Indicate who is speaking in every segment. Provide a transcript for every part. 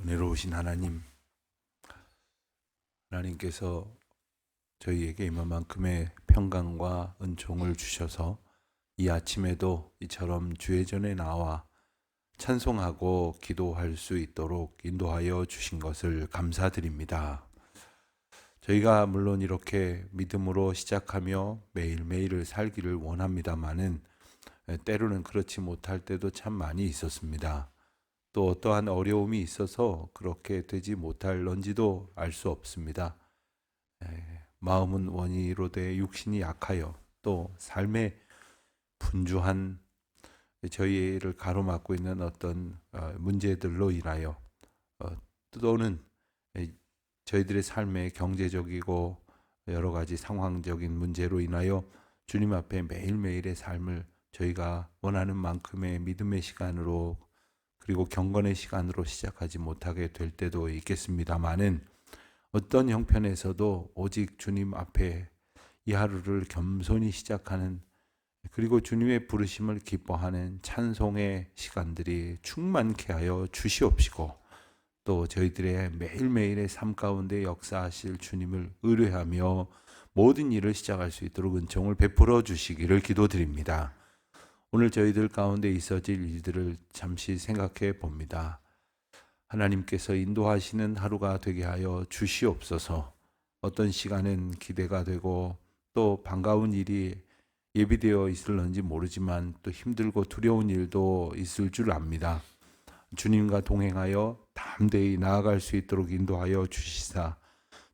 Speaker 1: 은혜로우신 하나님께서 저희에게 이만큼의 평강과 은총을 주셔서 이 아침에도 이처럼 주의 전에 나와 찬송하고 기도할 수 있도록 인도하여 주신 것을 감사드립니다. 저희가 물론 이렇게 믿음으로 시작하며 매일매일을 살기를 원합니다마는 때로는 그렇지 못할 때도 참 많이 있었습니다. 또 어떠한 어려움이 있어서 그렇게 되지 못할런지도 알 수 없습니다. 마음은 원이로되 육신이 약하여 또 삶의 분주한 저희를 가로막고 있는 어떤 문제들로 인하여 또는 저희들의 삶의 경제적이고 여러 가지 상황적인 문제로 인하여 주님 앞에 매일매일의 삶을 저희가 원하는 만큼의 믿음의 시간으로 그리고 경건의 시간으로 시작하지 못하게 될 때도 있겠습니다마는 어떤 형편에서도 오직 주님 앞에 이 하루를 겸손히 시작하는 그리고 주님의 부르심을 기뻐하는 찬송의 시간들이 충만케 하여 주시옵시고 또 저희들의 매일매일의 삶 가운데 역사하실 주님을 의뢰하며 모든 일을 시작할 수 있도록 은총을 베풀어 주시기를 기도드립니다. 오늘 저희들 가운데 있어질 일들을 잠시 생각해 봅니다. 하나님께서 인도하시는 하루가 되게 하여 주시옵소서. 어떤 시간은 기대가 되고 또 반가운 일이 예비되어 있을런지 모르지만 또 힘들고 두려운 일도 있을 줄 압니다. 주님과 동행하여 담대히 나아갈 수 있도록 인도하여 주시사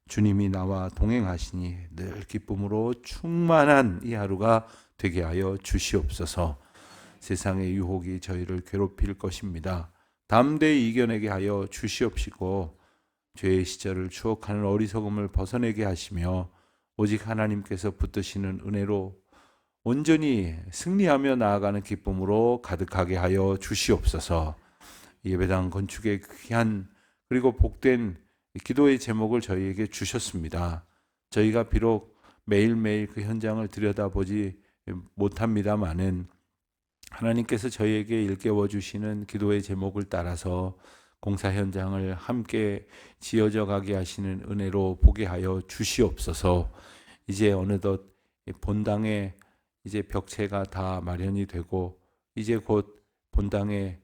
Speaker 1: 주님이 나와 동행하시니 늘 기쁨으로 충만한 이 하루가 되게 하여 주시옵소서. 세상의 유혹이 저희를 괴롭힐 것입니다. 담대히 이겨내게 하여 주시옵시고 죄의 시절을 추억하는 어리석음을 벗어내게 하시며 오직 하나님께서 붙드시는 은혜로 온전히 승리하며 나아가는 기쁨으로 가득하게 하여 주시옵소서. 예배당 건축의 귀한 그리고 복된 기도의 제목을 저희에게 주셨습니다. 저희가 비록 매일매일 그 현장을 들여다보지 못합니다마는 하나님께서 저희에게 일깨워 주시는 기도의 제목을 따라서 공사 현장을 함께 지어져 가게 하시는 은혜로 보게 하여 주시옵소서. 이제 어느덧 본당에 이제 벽체가 다 마련이 되고 이제 곧 본당에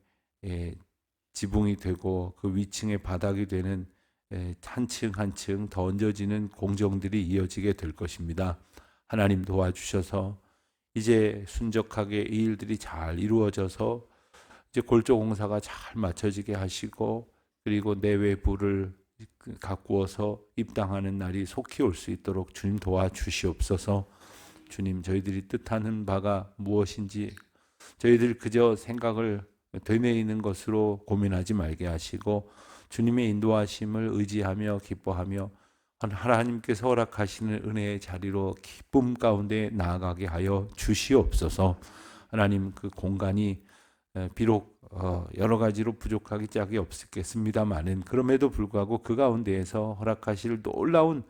Speaker 1: 지붕이 되고 그 위층에 바닥이 되는 한 층 한 층 더 얹어지는 공정들이 이어지게 될 것입니다. 하나님 도와주셔서 이제 순적하게 이 일들이 잘 이루어져서 이제 골조 공사가 잘 맞춰지게 하시고 그리고 내외부를 가꾸어서 입당하는 날이 속히 올 수 있도록 주님 도와주시옵소서. 주님, 저희들이 뜻하는 바가 무엇인지 저희들 그저 생각을 되뇌이는 것으로 고민하지 말게 하시고 주님의 인도하심을 의지하며 기뻐하며 하나님께서 허락하시는 은혜의 자리로 기쁨 가운데 나아가게 하여 주시옵소서. 하나님, 그 공간이 비록 여러 가지로 부족하기 짝이 없겠습니다마는 그럼에도 불구하고 그 가운데에서 허락하실 놀라운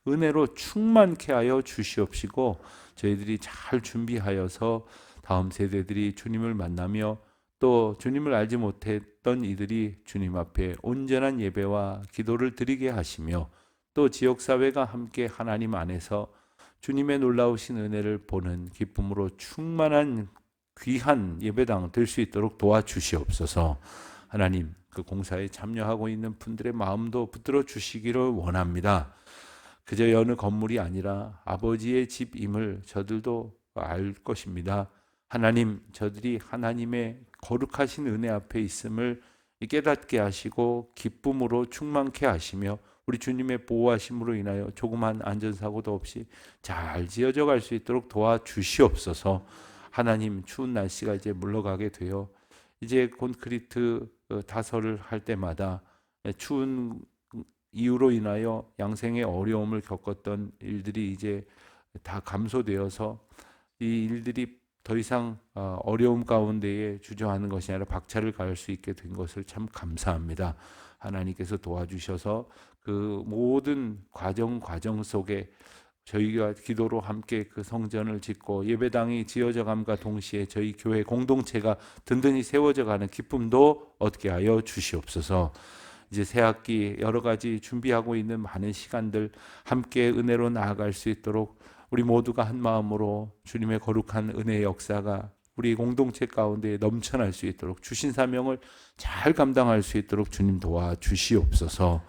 Speaker 1: 은혜로 충만케 하여 주시옵시고 저희들이 잘 준비하여서 다음 세대들이 주님을 만나며 또 주님을 알지 못했던 이들이 주님 앞에 온전한 예배와 기도를 드리게 하시며 또 지역사회가 함께 하나님 안에서 주님의 놀라우신 은혜를 보는 기쁨으로 충만한 귀한 예배당 될 수 있도록 도와주시옵소서. 하나님, 그 공사에 참여하고 있는 분들의 마음도 붙들어 주시기를 원합니다. 그저 어느 건물이 아니라 아버지의 집임을 저들도 알 것입니다. 하나님, 저들이 하나님의 거룩하신 은혜 앞에 있음을 깨닫게 하시고 기쁨으로 충만케 하시며 우리 주님의 보호하심으로 인하여 조그만 안전사고도 없이 잘 지어져 갈 수 있도록 도와주시옵소서. 하나님, 추운 날씨가 이제 물러가게 되어 이제 콘크리트 다설을 할 때마다 추운 이유로 인하여 양생의 어려움을 겪었던 일들이 이제 다 감소되어서 이 일들이 더 이상 어려움 가운데에 주저하는 것이 아니라 박차를 가할 수 있게 된 것을 참 감사합니다. 하나님께서 도와주셔서 그 모든 과정 속에 저희가 기도로 함께 그 성전을 짓고 예배당이 지어져 감과 동시에 저희 교회 공동체가 든든히 세워져 가는 기쁨도 얻게 하여 주시옵소서. 이제 새학기 여러 가지 준비하고 있는 많은 시간들 함께 은혜로 나아갈 수 있도록 우리 모두가 한 마음으로 주님의 거룩한 은혜의 역사가 우리 공동체 가운데 넘쳐날 수 있도록 주신 사명을 잘 감당할 수 있도록 주님 도와주시옵소서.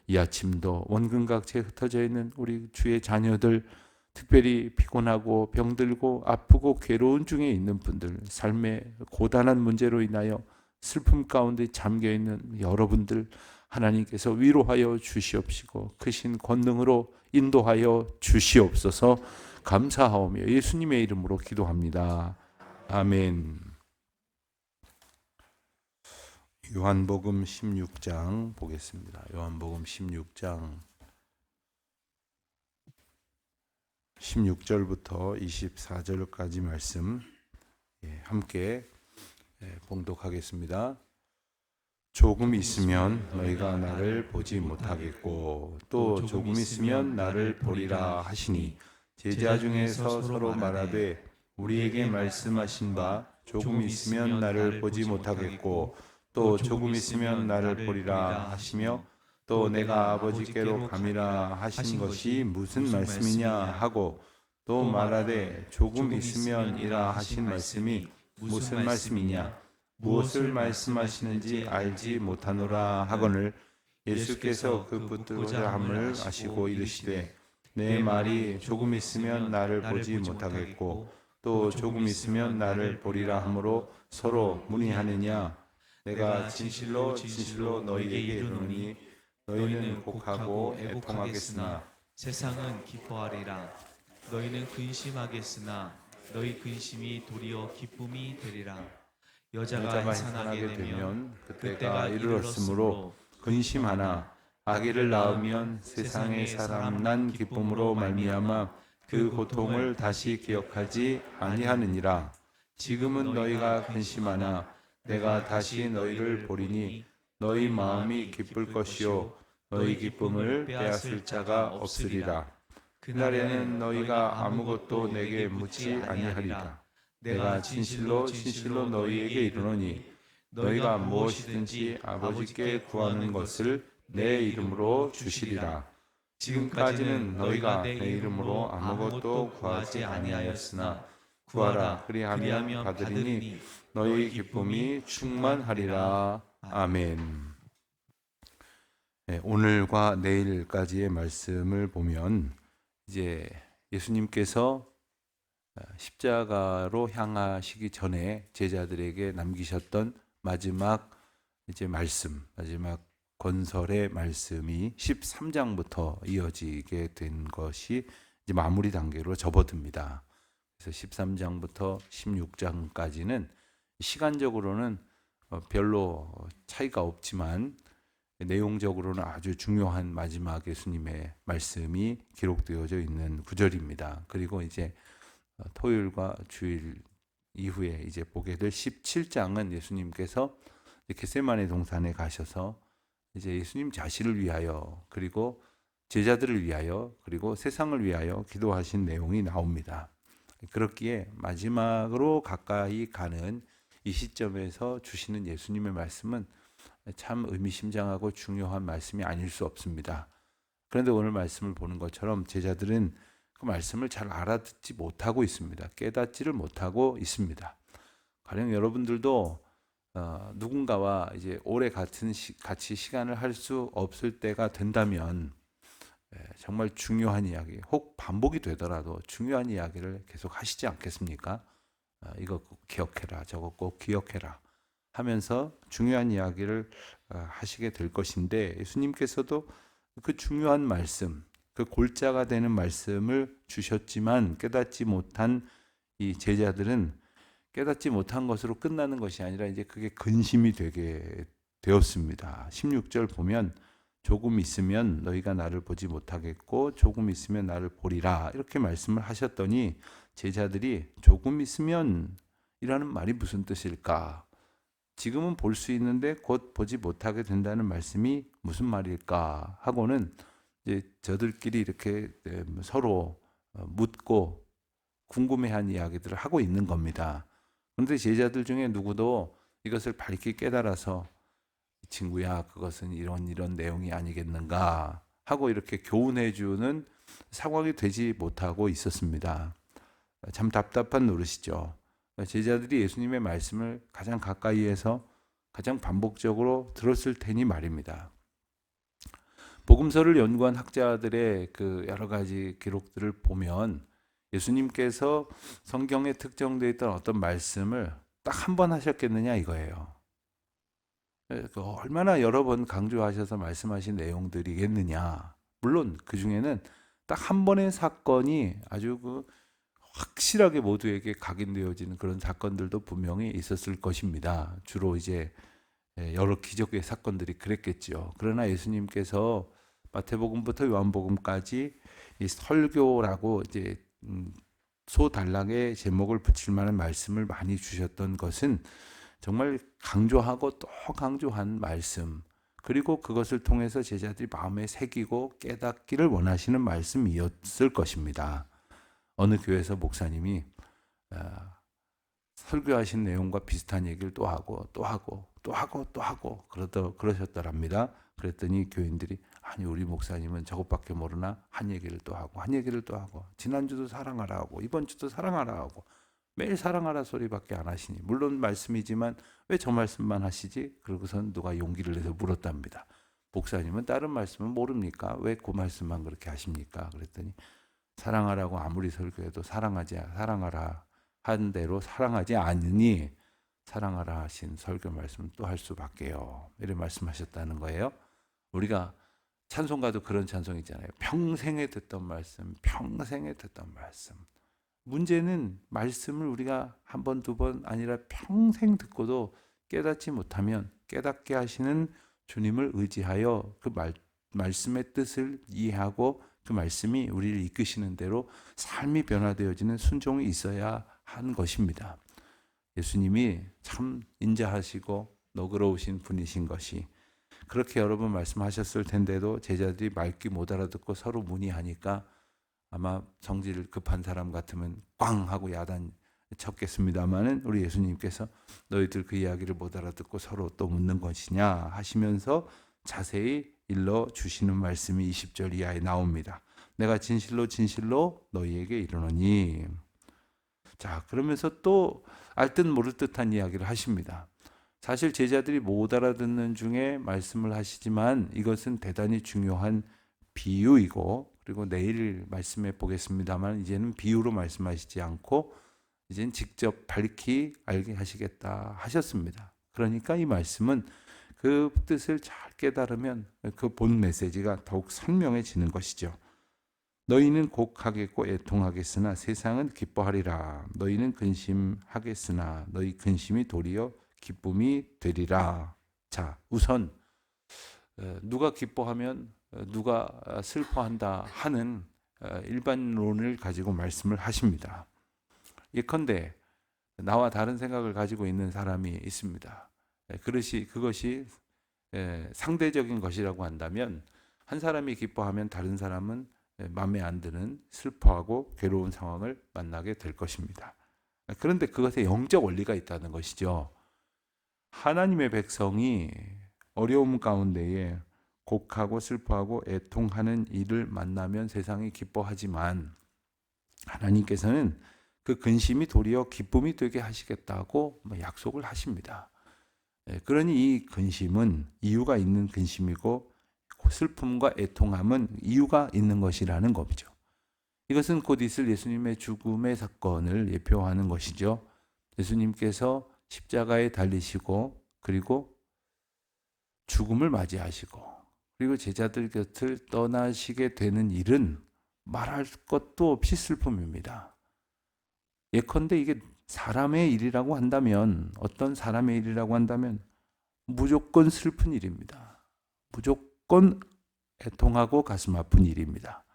Speaker 1: 이 아침도 원근각지에 흩어져 있는 우리 주의 자녀들, 특별히 피곤하고 병들고 아프고 괴로운 중에 있는 분들, 삶의 고단한 문제로 인하여 슬픔 가운데 잠겨 있는 여러분들, 하나님께서 위로하여 주시옵시고 크신 권능으로 인도하여 주시옵소서. 감사하오며 예수님의 이름으로 기도합니다. 아멘. 요한복음 16장 보겠습니다. 요한복음 16장 16절부터 24절까지 말씀 함께 봉독하겠습니다. 조금 있으면 너희가 나를 보지 못하겠고 또 조금 있으면 나를 보리라 하시니 제자 중에서 서로 말하되 우리에게 말씀하신 바 조금 있으면 나를 보지 못하겠고 또 조금 있으면 나를 보리라 하시며 또 내가 아버지께로 감이라 하신 것이 무슨 말씀이냐 하고 또 말하되 조금 있으면이라 하신 말씀이 무슨 말씀이냐 무엇을 말씀하시는지 알지 못하노라 하거늘 예수께서 그 붙들고자 함을 아시고 이르시되 내 말이 조금 있으면 나를 보지 못하겠고 또 조금 있으면 나를 보리라 하므로 서로 문의하느냐. 내가 진실로 진실로 너희에게 이르노니 너희는 곡하고 애통하겠으나
Speaker 2: 세상은 기뻐하리라. 너희는 근심하겠으나 너희 근심이 도리어 기쁨이 되리라. 여자가 한산하게 되면 그때가 이르렀으므로 근심하나 아기를 낳으면 세상의 사람 난 기쁨으로 말미암아 그 고통을 다시 기억하지 아니하느니라. 지금은 너희가 근심하나 내가 다시 너희를 보리니 너희 마음이 기쁠 것이요 너희 기쁨을 빼앗을 자가 없으리라. 그날에는 너희가 아무것도 내게 묻지 아니하리라. 내가 진실로 진실로 너희에게 이르노니 너희가 무엇이든지 아버지께 구하는 것을 내 이름으로 주시리라. 지금까지는 너희가 내 이름으로 아무것도 구하지 아니하였으나 구하라 그리하면 받으리니 너희 기쁨이 충만하리라. 아멘. 오늘과 내일까지의 말씀을 보면 이제 예수님께서 십자가로 향하시기 전에 제자들에게 남기셨던 마지막 이제 말씀, 마지막 건설의 말씀이 13장부터 이어지게 된 것이 이제 마무리 단계로 접어듭니다. 그래서 13장부터 16장까지는 시간적으로는 별로 차이가 없지만 내용적으로는 아주 중요한 마지막 예수님의 말씀이 기록되어져 있는 구절입니다. 그리고 이제 토요일과 주일 이후에 이제 보게 될 17장은 예수님께서 겟세마네 동산에 가셔서 이제 예수님 자신을 위하여 그리고 제자들을 위하여 그리고 세상을 위하여 기도하신 내용이 나옵니다. 그렇기에 마지막으로 가까이 가는 이 시점에서 주시는 예수님의 말씀은 참 의미심장하고 중요한 말씀이 아닐 수 없습니다. 그런데 오늘 말씀을 보는 것처럼 제자들은 그 말씀을 잘 알아듣지 못하고 있습니다. 깨닫지를 못하고 있습니다. 가령 여러분들도 누군가와 이제 오래 같이 시간을 할 수 없을 때가 된다면 정말 중요한 이야기, 혹 반복이 되더라도 중요한 이야기를 계속 하시지 않겠습니까? 이거 꼭 기억해라, 저거 꼭 기억해라 하면서 중요한 이야기를 하시게 될 것인데 예수님께서도 그 중요한 말씀, 그 골자가 되는 말씀을 주셨지만 깨닫지 못한 이 제자들은 깨닫지 못한 것으로 끝나는 것이 아니라 이제 그게 근심이 되게 되었습니다. 16절 보면 조금 있으면 너희가 나를 보지 못하겠고 조금 있으면 나를 보리라 이렇게 말씀을 하셨더니 제자들이 조금 있으면 이라는 말이 무슨 뜻일까? 지금은 볼 수 있는데 곧 보지 못하게 된다는 말씀이 무슨 말일까 하고는 이제 저들끼리 이렇게 서로 묻고 궁금해한 이야기들을 하고 있는 겁니다. 그런데 제자들 중에 누구도 이것을 밝게 깨달아서 친구야, 그것은 이런 내용이 아니겠는가 하고 이렇게 교훈해 주는 상황이 되지 못하고 있었습니다. 참 답답한 노릇이죠. 제자들이 예수님의 말씀을 가장 가까이에서 가장 반복적으로 들었을 테니 말입니다. 복음서를 연구한 학자들의 그 여러 가지 기록들을 보면 예수님께서 성경에 특정되어 있던 어떤 말씀을 딱 한 번 하셨겠느냐 이거예요. 얼마나 여러 번 강조하셔서 말씀하신 내용들이겠느냐. 물론 그 중에는 딱 한 번의 사건이 아주 그 확실하게 모두에게 각인되어지는 그런 사건들도 분명히 있었을 것입니다. 주로 이제 여러 기적의 사건들이 그랬겠죠. 그러나 예수님께서 마태복음부터 요한복음까지 이 설교라고 이제 소단락의 제목을 붙일 만한 말씀을 많이 주셨던 것은 정말 강조하고 또 강조한 말씀, 그리고 그것을 통해서 제자들이 마음에 새기고 깨닫기를 원하시는 말씀이었을 것입니다. 어느 교회에서 목사님이 설교하신 내용과 비슷한 얘기를 또 하고 그러셨더랍니다. 그랬더니 교인들이 아니 우리 목사님은 저것밖에 모르나 한 얘기를 또 하고 지난주도 사랑하라 하고 이번 주도 사랑하라 하고 매일 사랑하라 소리밖에 안 하시니 물론 말씀이지만 왜 저 말씀만 하시지? 그러고선 누가 용기를 내서 물었답니다. 목사님은 다른 말씀은 모릅니까? 왜 그 말씀만 그렇게 하십니까? 그랬더니 사랑하라고 아무리 설교해도 사랑하라 한 대로 사랑하지 않으니 사랑하라 하신 설교 말씀 또 할 수밖에요. 이런 말씀하셨다는 거예요. 우리가 찬송가도 그런 찬송 있잖아요. 평생에 듣던 말씀. 문제는 말씀을 우리가 한 번, 두 번 아니라 평생 듣고도 깨닫지 못하면 깨닫게 하시는 주님을 의지하여 그 말씀의 뜻을 이해하고 그 말씀이 우리를 이끄시는 대로 삶이 변화되어지는 순종이 있어야 하는 것입니다. 예수님이 참 인자하시고 너그러우신 분이신 것이 그렇게 여러 번 말씀하셨을 텐데도 제자들이 말귀 못 알아듣고 서로 문의하니까 아마 성질 급한 사람 같으면 꽝 하고 야단 쳤겠습니다마는 우리 예수님께서 너희들 그 이야기를 못 알아듣고 서로 또 묻는 것이냐 하시면서 자세히 일러 주시는 말씀이 20절 이하에 나옵니다. 내가 진실로 너희에게 이르노니. 자, 그러면서 또 알듯 모를 듯한 이야기를 하십니다. 사실 제자들이 못 알아듣는 중에 말씀을 하시지만 이것은 대단히 중요한 비유이고, 그리고 내일 말씀해 보겠습니다만 이제는 비유로 말씀하시지 않고 이제는 직접 밝히 알게 하시겠다 하셨습니다. 그러니까 이 말씀은 그 뜻을 잘 깨달으면 그 본 메시지가 더욱 선명해지는 것이죠. 너희는 곡하겠고 애통하겠으나 세상은 기뻐하리라. 너희는 근심하겠으나 너희 근심이 도리어 기쁨이 되리라. 자, 우선 누가 기뻐하면 누가 슬퍼한다 하는 일반론을 가지고 말씀을 하십니다. 예컨대 나와 다른 생각을 가지고 있는 사람이 있습니다. 그것이 상대적인 것이라고 한다면 한 사람이 기뻐하면 다른 사람은 마음에 안 드는 슬퍼하고 괴로운 상황을 만나게 될 것입니다. 그런데 그것에 영적 원리가 있다는 것이죠. 하나님의 백성이 어려움 가운데에 곡하고 슬퍼하고 애통하는 일을 만나면 세상이 기뻐하지만 하나님께서는 그 근심이 도리어 기쁨이 되게 하시겠다고 약속을 하십니다. 그러니 이 근심은 이유가 있는 근심이고 슬픔과 애통함은 이유가 있는 것이라는 거죠. 이것은 곧 있을 예수님의 죽음의 사건을 예표하는 것이죠. 예수님께서 십자가에 달리시고 그리고 죽음을 맞이하시고 그리고 제자들 곁을 떠나시게 되는 일은 말할 것도 없이 슬픔입니다. 예컨대 이게 사람의 일이라고 한다면, 어떤 사람의 일이라고 한다면 무조건 슬픈 일입니다. 무조건 애통하고 가슴 아픈 일입니다.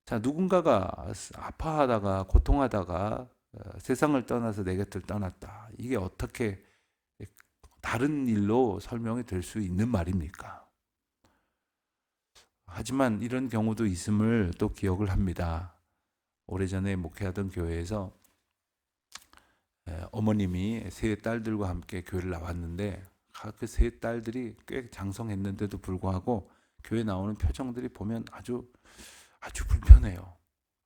Speaker 2: 자, 누군가가 아파하다가 고통하다가 세상을 떠나서 내 곁을 떠났다. 이게 어떻게 다른 일로 설명이 될 수 있는 말입니까? 하지만 이런 경우도 있음을 또 기억을 합니다. 오래전에 목회하던 교회에서 어머님이 세 딸들과 함께 교회를 나왔는데 그 세 딸들이 꽤 장성했는데도 불구하고 교회 나오는 표정들이 보면 아주 불편해요.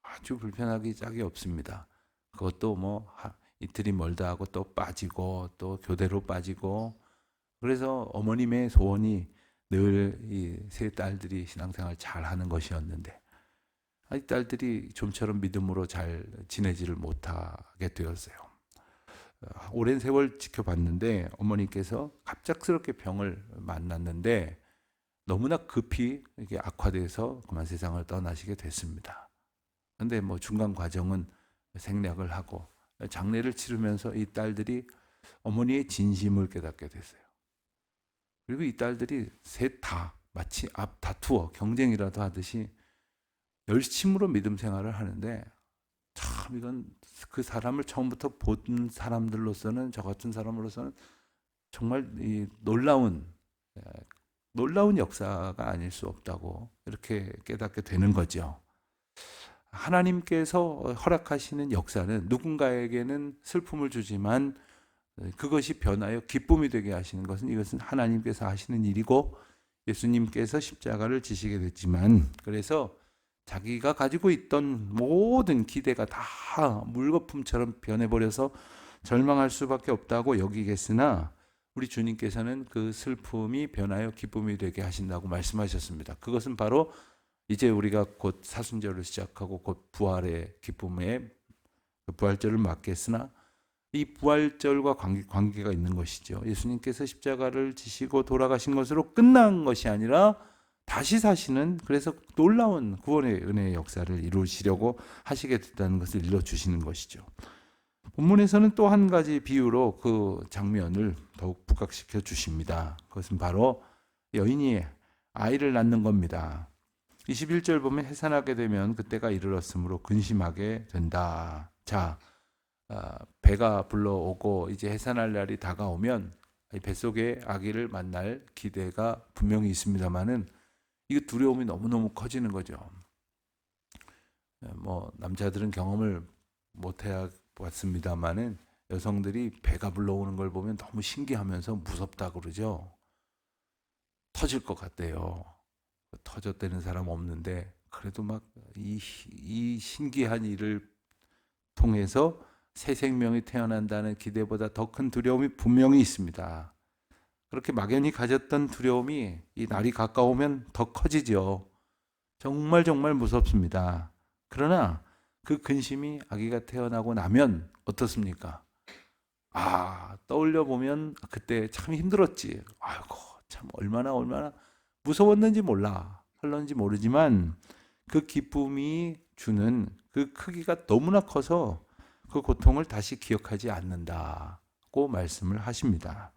Speaker 2: 아주 불편하기 짝이 없습니다. 그것도 뭐 이틀이 멀다 하고 또 빠지고 또 교대로 빠지고, 그래서 어머님의 소원이 늘 이 세 딸들이 신앙생활 잘 하는 것이었는데 이 딸들이 좀처럼 믿음으로 잘 지내지를 못하게 되었어요. 오랜 세월 지켜봤는데 어머니께서 갑작스럽게 병을 만났는데 너무나 급히 이게 악화돼서 그만 세상을 떠나시게 됐습니다. 그런데 뭐 중간 과정은 생략을 하고 장례를 치르면서 이 딸들이 어머니의 진심을 깨닫게 됐어요. 그리고 이 딸들이 셋 다 마치 앞 다투어 경쟁이라도 하듯이 열심으로 믿음 생활을 하는데, 참 이건 그 사람을 처음부터 본 사람들로서는, 저 같은 사람으로서는 정말 이 놀라운 역사가 아닐 수 없다고 이렇게 깨닫게 되는 거죠. 하나님께서 허락하시는 역사는 누군가에게는 슬픔을 주지만 그것이 변하여 기쁨이 되게 하시는 것은, 이것은 하나님께서 하시는 일이고 예수님께서 십자가를 지시게 됐지만, 그래서 자기가 가지고 있던 모든 기대가 다 물거품처럼 변해버려서 절망할 수밖에 없다고 여기겠으나 우리 주님께서는 그 슬픔이 변하여 기쁨이 되게 하신다고 말씀하셨습니다. 그것은 바로 이제 우리가 곧 사순절을 시작하고 곧 부활의 기쁨의 부활절을 맞겠으나 이 부활절과 관계가 있는 것이죠. 예수님께서 십자가를 지시고 돌아가신 것으로 끝난 것이 아니라 다시 사시는, 그래서 놀라운 구원의 은혜의 역사를 이루시려고 하시게 됐다는 것을 일러주시는 것이죠. 본문에서는 또 한 가지 비유로 그 장면을 더욱 부각시켜 주십니다. 그것은 바로 여인이 아이를 낳는 겁니다. 21절 보면 해산하게 되면 그때가 이르렀으므로 근심하게 된다. 자, 배가 불러오고 이제 해산할 날이 다가오면 뱃속에 아기를 만날 기대가 분명히 있습니다만은 이 두려움이 너무너무 커지는 거죠. 뭐 남자들은 경험을 못 해봤습니다만은 여성들이 배가 불러오는 걸 보면 너무 신기하면서 무섭다 그러죠. 터질 것 같대요. 터졌다는 사람 없는데 그래도 막 이 신기한 일을 통해서 새 생명이 태어난다는 기대보다 더 큰 두려움이 분명히 있습니다. 그렇게 막연히 가졌던 두려움이 이 날이 가까우면 더 커지죠. 정말 무섭습니다. 그러나 그 근심이 아기가 태어나고 나면 어떻습니까? 떠올려 보면 그때 참 힘들었지. 아이고, 참 얼마나 무서웠는지 몰라. 할런지 모르지만 그 기쁨이 주는 그 크기가 너무나 커서 그 고통을 다시 기억하지 않는다고 말씀을 하십니다.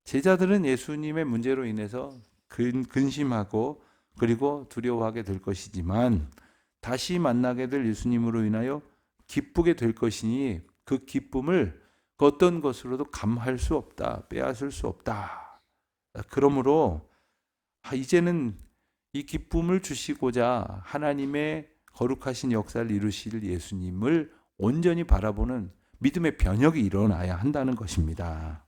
Speaker 2: 제자들은 예수님의 문제로 인해서 근심하고 그리고 두려워하게 될 것이지만 다시 만나게 될 예수님으로 인하여 기쁘게 될 것이니 그 기쁨을 그 어떤 것으로도 감할 수 없다, 빼앗을 수 없다. 그러므로 이제는 이 기쁨을 주시고자 하나님의 거룩하신 역사를 이루실 예수님을 온전히 바라보는 믿음의 변혁이 일어나야 한다는 것입니다.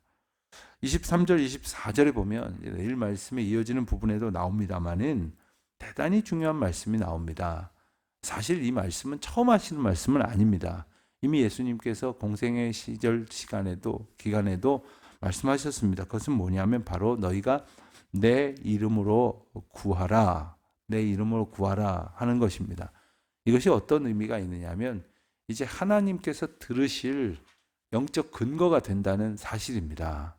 Speaker 2: 23절, 24절에 보면 내일 말씀에 이어지는 부분에도 나옵니다만은 대단히 중요한 말씀이 나옵니다. 사실 이 말씀은 처음 하시는 말씀은 아닙니다. 이미 예수님께서 공생의 기간에도 말씀하셨습니다. 그것은 뭐냐면 바로 너희가 내 이름으로 구하라, 내 이름으로 구하라 하는 것입니다. 이것이 어떤 의미가 있느냐면 이제 하나님께서 들으실 영적 근거가 된다는 사실입니다.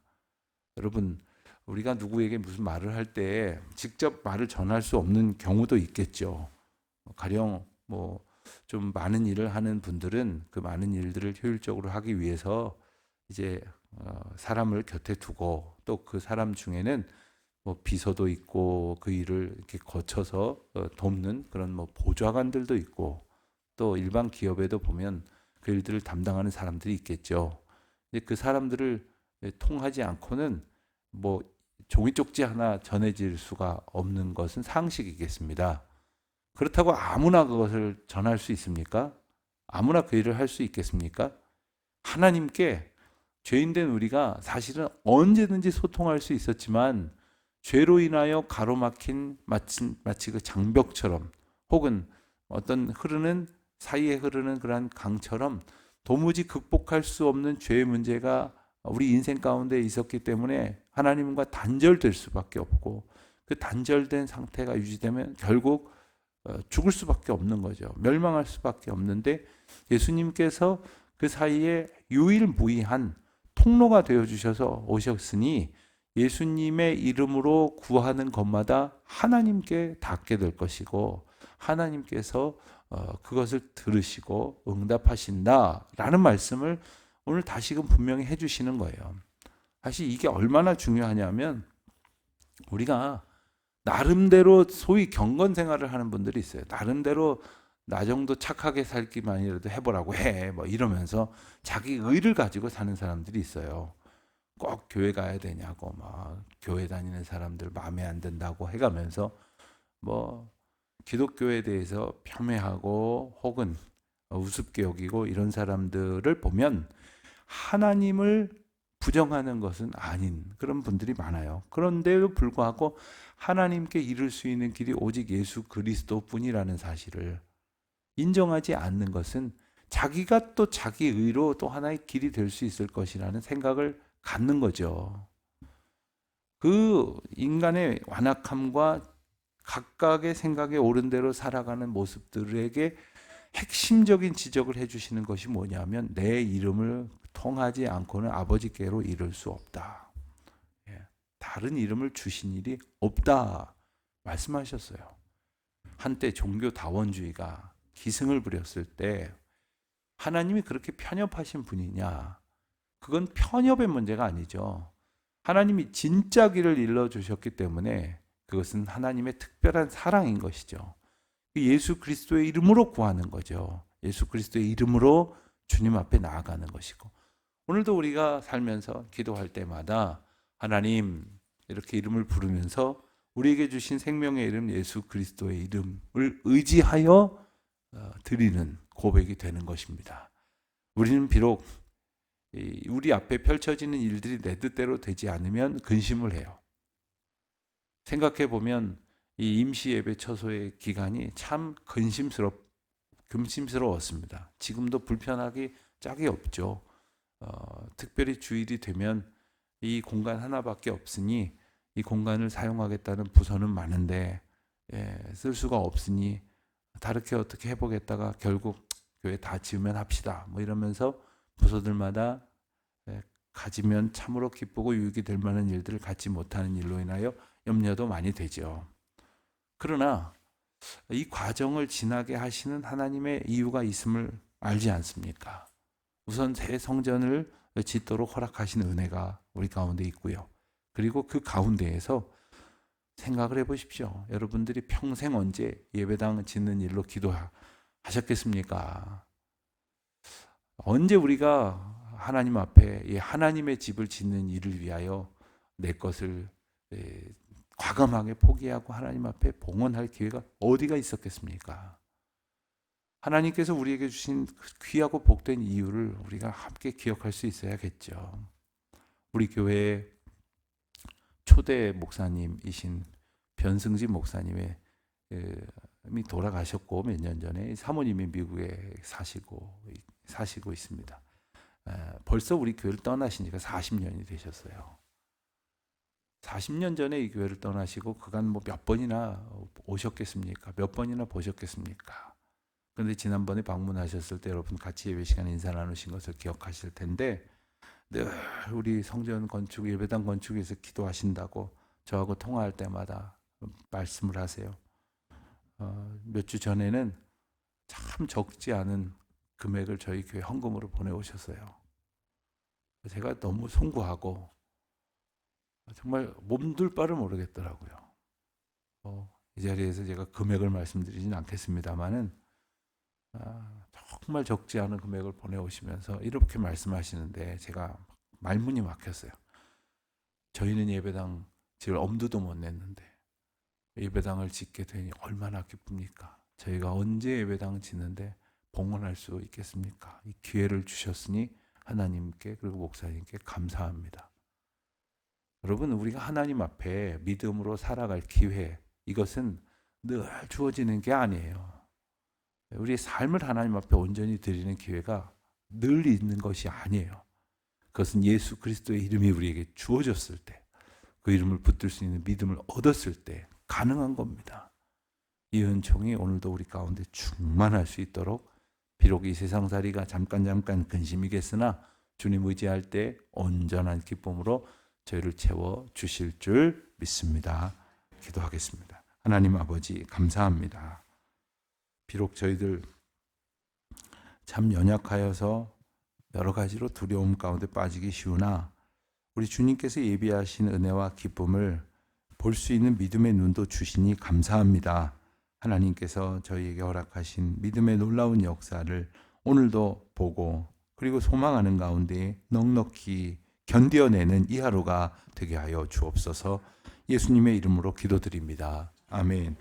Speaker 2: 여러분, 우리가 누구에게 무슨 말을 할 때 직접 말을 전할 수 없는 경우도 있겠죠. 가령 뭐 좀 많은 일을 하는 분들은 그 많은 일들을 효율적으로 하기 위해서 이제 사람을 곁에 두고 또 그 사람 중에는 뭐 비서도 있고 그 일을 이렇게 거쳐서 돕는 그런 뭐 보좌관들도 있고 또 일반 기업에도 보면 그 일들을 담당하는 사람들이 있겠죠. 그 사람들을 통하지 않고는 뭐 종이 쪽지 하나 전해질 수가 없는 것은 상식이겠습니다. 그렇다고 아무나 그것을 전할 수 있습니까? 아무나 그 일을 할 수 있겠습니까? 하나님께 죄인된 우리가 사실은 언제든지 소통할 수 있었지만 죄로 인하여 가로막힌 마치 그 장벽처럼 혹은 어떤 사이에 흐르는 그러한 강처럼 도무지 극복할 수 없는 죄의 문제가 우리 인생 가운데 있었기 때문에 하나님과 단절될 수밖에 없고, 그 단절된 상태가 유지되면 결국 죽을 수밖에 없는 거죠. 멸망할 수밖에 없는데, 예수님께서 그 사이에 유일무이한 통로가 되어주셔서 오셨으니 예수님의 이름으로 구하는 것마다 하나님께 닿게 될 것이고, 하나님께서 그것을 들으시고 응답하신다라는 말씀을 오늘 다시금 분명히 해주시는 거예요. 사실 이게 얼마나 중요하냐면, 우리가 나름대로 소위 경건 생활을 하는 분들이 있어요. 나름대로 나 정도 착하게 살기만이라도 해보라고 해, 뭐 이러면서 자기 의를 가지고 사는 사람들이 있어요. 꼭 교회 가야 되냐고 막 교회 다니는 사람들 마음에 안 든다고 해가면서 뭐 기독교에 대해서 폄훼하고 혹은 우습게 여기고 이런 사람들을 보면 하나님을 부정하는 것은 아닌 그런 분들이 많아요. 그런데도 불구하고 하나님께 이룰 수 있는 길이 오직 예수 그리스도뿐이라는 사실을 인정하지 않는 것은 자기가 또 자기 의로 또 하나의 길이 될 수 있을 것이라는 생각을 갖는 거죠. 그 인간의 완악함과 각각의 생각에 옳은 대로 살아가는 모습들에게 핵심적인 지적을 해주시는 것이 뭐냐면, 내 이름을 통하지 않고는 아버지께로 이를 수 없다. 다른 이름을 주신 일이 없다 말씀하셨어요. 한때 종교 다원주의가 기승을 부렸을 때 하나님이 그렇게 편협하신 분이냐? 그건 편협의 문제가 아니죠. 하나님이 진짜 길을 일러주셨기 때문에 그것은 하나님의 특별한 사랑인 것이죠. 예수 그리스도의 이름으로 구하는 거죠. 예수 그리스도의 이름으로 주님 앞에 나아가는 것이고, 오늘도 우리가 살면서 기도할 때마다 하나님 이렇게 이름을 부르면서 우리에게 주신 생명의 이름 예수 그리스도의 이름을 의지하여 드리는 고백이 되는 것입니다. 우리는 비록 우리 앞에 펼쳐지는 일들이 내 뜻대로 되지 않으면 근심을 해요. 생각해 보면 이 임시 예배 처소의 기간이 참 금심스러웠습니다. 지금도 불편하기 짝이 없죠. 특별히 주일이 되면 이 공간 하나밖에 없으니 이 공간을 사용하겠다는 부서는 많은데 쓸 수가 없으니 다르게 어떻게 해보겠다가 결국 교회 다 지으면 합시다 뭐 이러면서 부서들마다 가지면 참으로 기쁘고 유익이 될 만한 일들을 갖지 못하는 일로 인하여 염려도 많이 되죠. 그러나 이 과정을 지나게 하시는 하나님의 이유가 있음을 알지 않습니까? 우선 새 성전을 짓도록 허락하신 은혜가 우리 가운데 있고요. 그리고 그 가운데에서 생각을 해보십시오. 여러분들이 평생 언제 예배당 짓는 일로 기도하셨겠습니까? 언제 우리가 하나님 앞에 하나님의 집을 짓는 일을 위하여 내 것을 과감하게 포기하고 하나님 앞에 봉헌할 기회가 어디가 있었겠습니까? 하나님께서 우리에게 주신 귀하고 복된 이유를 우리가 함께 기억할 수 있어야겠죠. 우리 교회의 초대 목사님이신 변승진 목사님이 돌아가셨고, 몇 년 전에 사모님이 미국에 사시고 있습니다. 벌써 우리 교회를 떠나신 지가 40년이 되셨어요. 40년 전에 이 교회를 떠나시고 그간 뭐 몇 번이나 오셨겠습니까? 몇 번이나 보셨겠습니까? 그런데 지난번에 방문하셨을 때 여러분 같이 예배 시간에 인사 나누신 것을 기억하실 텐데, 늘 우리 성전 건축, 예배당 건축에 서 기도하신다고 저하고 통화할 때마다 말씀을 하세요. 몇 주 전에는 참 적지 않은 금액을 저희 교회 헌금으로 보내오셨어요. 제가 너무 송구하고 정말 몸둘 바를 모르겠더라고요. 이 자리에서 제가 금액을 말씀드리진 않겠습니다만은 정말 적지 않은 금액을 보내오시면서 이렇게 말씀하시는데 제가 말문이 막혔어요. 저희는 예배당 지을 엄두도 못 냈는데 예배당을 짓게 되니 얼마나 기쁩니까? 저희가 언제 예배당 짓는데 봉헌할 수 있겠습니까? 이 기회를 주셨으니 하나님께 그리고 목사님께 감사합니다. 여러분, 우리가 하나님 앞에 믿음으로 살아갈 기회, 이것은 늘 주어지는 게 아니에요. 우리의 삶을 하나님 앞에 온전히 드리는 기회가 늘 있는 것이 아니에요. 그것은 예수 그리스도의 이름이 우리에게 주어졌을 때, 그 이름을 붙들 수 있는 믿음을 얻었을 때 가능한 겁니다. 이 은총이 오늘도 우리 가운데 충만할 수 있도록, 비록 이 세상살이가 잠깐 근심이겠으나 주님 의지할 때 온전한 기쁨으로 저희를 채워 주실 줄 믿습니다. 기도하겠습니다. 하나님 아버지, 감사합니다. 비록 저희들 참 연약하여서 여러 가지로 두려움 가운데 빠지기 쉬우나, 우리 주님께서 예비하신 은혜와 기쁨을 볼 수 있는 믿음의 눈도 주시니 감사합니다. 하나님께서 저희에게 허락하신 믿음의 놀라운 역사를 오늘도 보고, 그리고 소망하는 가운데 넉넉히 견뎌내는 이 하루가 되게 하여 주옵소서. 예수님의 이름으로 기도드립니다. 아멘.